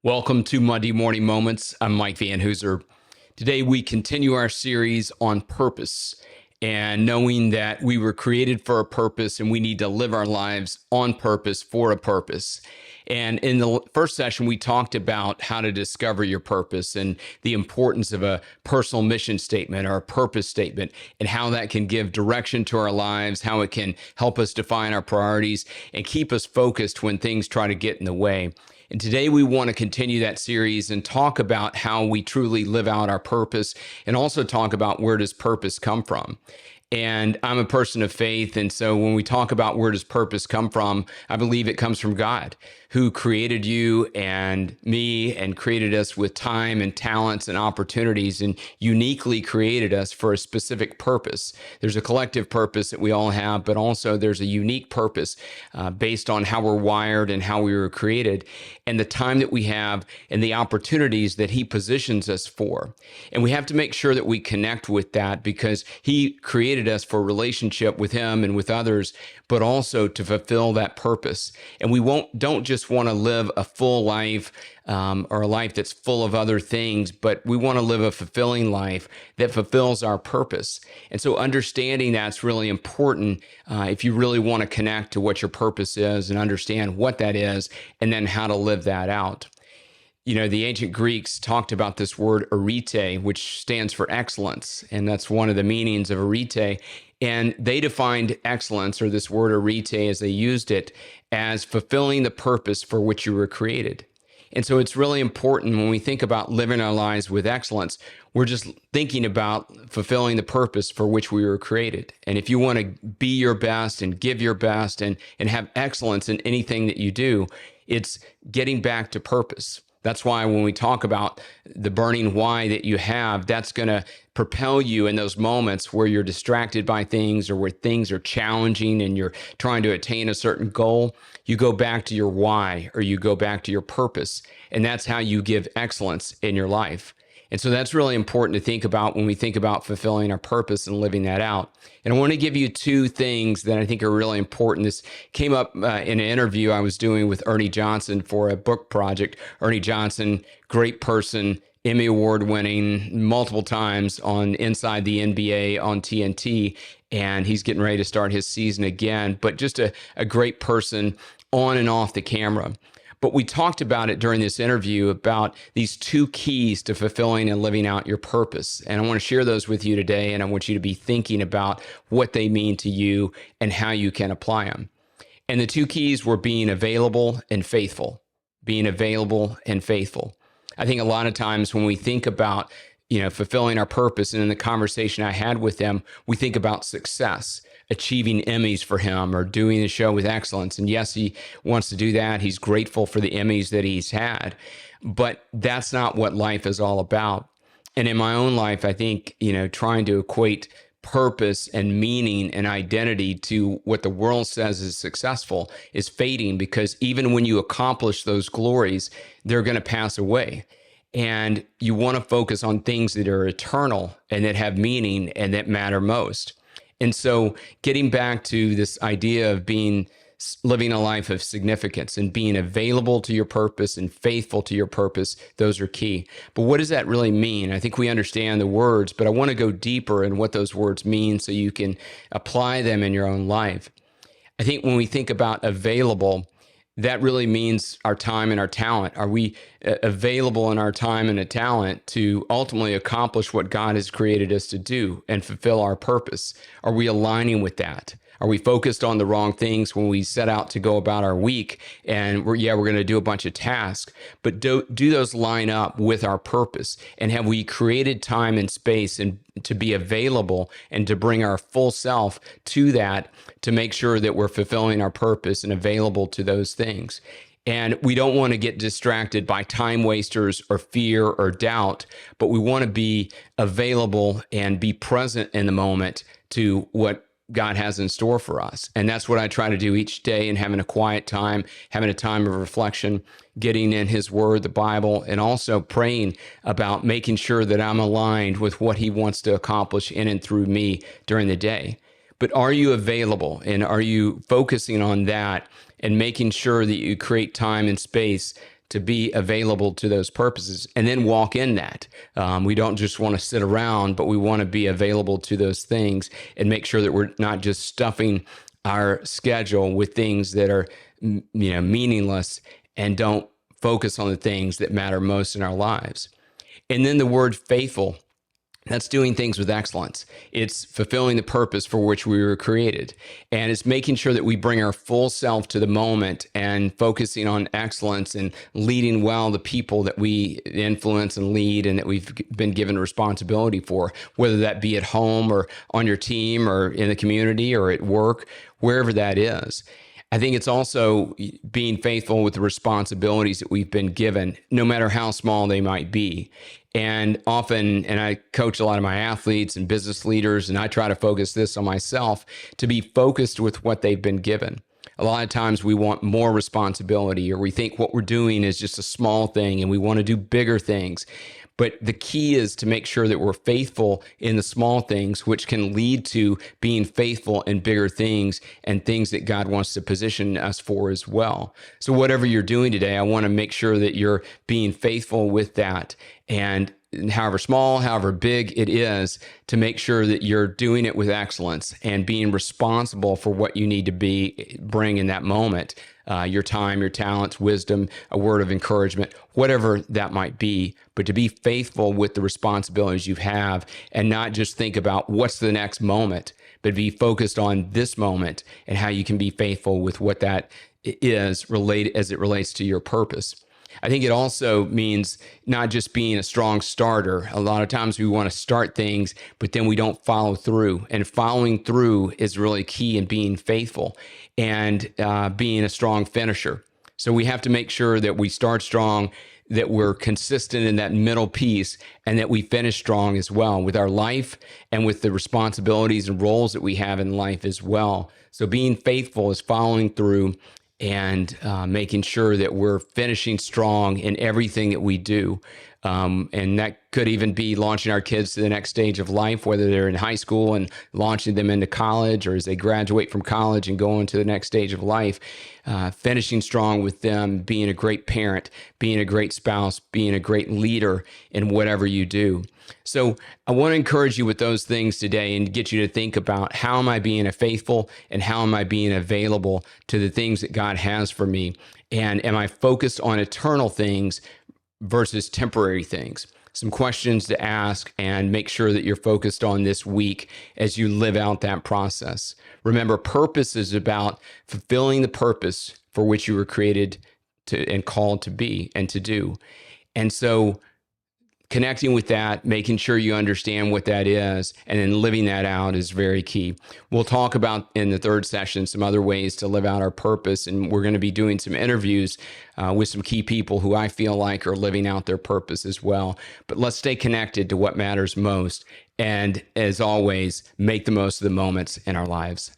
Welcome to Monday Morning Moments. I'm Mike Van Hoozer. Today we continue our series on purpose and knowing that we were created for a purpose and we need to live our lives on purpose for a purpose. And in the first session, we talked about how to discover your purpose and the importance of a personal mission statement or a purpose statement and how that can give direction to our lives, how it can help us define our priorities and keep us focused when things try to get in the way. And today we want to continue that series and talk about how we truly live out our purpose and also talk about where does purpose come from. And I'm a person of faith. And so when we talk about where does purpose come from, I believe it comes from God, who created you and me and created us with time and talents and opportunities and uniquely created us for a specific purpose. There's a collective purpose that we all have, but also there's a unique purpose based on how we're wired and how we were created and the time that we have and the opportunities that he positions us for. And we have to make sure that we connect with that because he created us for relationship with him and with others, but also to fulfill that purpose. And we don't just want to live a full life or a life that's full of other things, but we want to live a fulfilling life that fulfills our purpose. And so understanding that's really important if you really want to connect to what your purpose is and understand what that is and then how to live that out. You know, the ancient Greeks talked about this word arete, which stands for excellence. And that's one of the meanings of arete. And they defined excellence, or this word arete as they used it, as fulfilling the purpose for which you were created. And so it's really important when we think about living our lives with excellence, we're just thinking about fulfilling the purpose for which we were created. And if you want to be your best and give your best and have excellence in anything that you do, it's getting back to purpose. That's why when we talk about the burning why that you have, that's going to propel you in those moments where you're distracted by things or where things are challenging and you're trying to attain a certain goal. You go back to your why or you go back to your purpose. And that's how you give excellence in your life. And so that's really important to think about when we think about fulfilling our purpose and living that out. And I want to give you two things that I think are really important. This came up in an interview I was doing with Ernie Johnson for a book project. Ernie Johnson, great person, Emmy Award winning multiple times on Inside the NBA on TNT. And he's getting ready to start his season again, but just a great person on and off the camera. But we talked about it during this interview about these two keys to fulfilling and living out your purpose. And I want to share those with you today. And I want you to be thinking about what they mean to you and how you can apply them. And the two keys were being available and faithful, being available and faithful. I think a lot of times when we think about, fulfilling our purpose, and in the conversation I had with them, we think about success, achieving Emmys for him or doing the show with excellence. And yes, he wants to do that. He's grateful for the Emmys that he's had, but that's not what life is all about. And in my own life, I think, trying to equate purpose and meaning and identity to what the world says is successful is fading, because even when you accomplish those glories, they're going to pass away. And you want to focus on things that are eternal and that have meaning and that matter most. And so getting back to this idea of living a life of significance and being available to your purpose and faithful to your purpose, those are key. But what does that really mean? I think we understand the words, but I want to go deeper in what those words mean so you can apply them in your own life. I think when we think about available, that really means our time and our talent. Are we available in our time and a talent to ultimately accomplish what God has created us to do and fulfill our purpose? Are we aligning with that? Are we focused on the wrong things when we set out to go about our week and we're going to do a bunch of tasks, but do those line up with our purpose? And have we created time and space and to be available and to bring our full self to that to make sure that we're fulfilling our purpose and available to those things? And we don't want to get distracted by time wasters or fear or doubt, but we want to be available and be present in the moment to what God has in store for us. And that's what I try to do each day, and having a quiet time, having a time of reflection, getting in his word, the Bible, and also praying about making sure that I'm aligned with what he wants to accomplish in and through me during the day. But are you available, and are you focusing on that and making sure that you create time and space to be available to those purposes and then walk in that. We don't just want to sit around, but we want to be available to those things and make sure that we're not just stuffing our schedule with things that are, meaningless and don't focus on the things that matter most in our lives. And then the word faithful, that's doing things with excellence. It's fulfilling the purpose for which we were created. And it's making sure that we bring our full self to the moment and focusing on excellence and leading well the people that we influence and lead and that we've been given responsibility for, whether that be at home or on your team or in the community or at work, wherever that is. I think it's also being faithful with the responsibilities that we've been given, no matter how small they might be. And often, and I coach a lot of my athletes and business leaders, and I try to focus this on myself, to be focused with what they've been given. A lot of times we want more responsibility, or we think what we're doing is just a small thing and we want to do bigger things. But the key is to make sure that we're faithful in the small things, which can lead to being faithful in bigger things and things that God wants to position us for as well. So whatever you're doing today, I want to make sure that you're being faithful with that. And however small, however big it is, to make sure that you're doing it with excellence and being responsible for what you need to bring in that moment. Your time, your talents, wisdom, a word of encouragement, whatever that might be, but to be faithful with the responsibilities you have and not just think about what's the next moment, but be focused on this moment and how you can be faithful with what that is related as it relates to your purpose. I think it also means not just being a strong starter. A lot of times we want to start things, but then we don't follow through. And following through is really key in being faithful and being a strong finisher. So we have to make sure that we start strong, that we're consistent in that middle piece, and that we finish strong as well with our life and with the responsibilities and roles that we have in life as well. So being faithful is following through and making sure that we're finishing strong in everything that we do. And that could even be launching our kids to the next stage of life, whether they're in high school and launching them into college, or as they graduate from college and go into the next stage of life, finishing strong with them, being a great parent, being a great spouse, being a great leader in whatever you do. So I want to encourage you with those things today and get you to think about, how am I being faithful and how am I being available to the things that God has for me? And am I focused on eternal things versus temporary things? Some questions to ask and make sure that you're focused on this week as you live out that process. Remember, purpose is about fulfilling the purpose for which you were created to and called to be and to do. And so connecting with that, making sure you understand what that is, and then living that out is very key. We'll talk about in the third session some other ways to live out our purpose, and we're going to be doing some interviews with some key people who I feel like are living out their purpose as well. But let's stay connected to what matters most, and as always, make the most of the moments in our lives.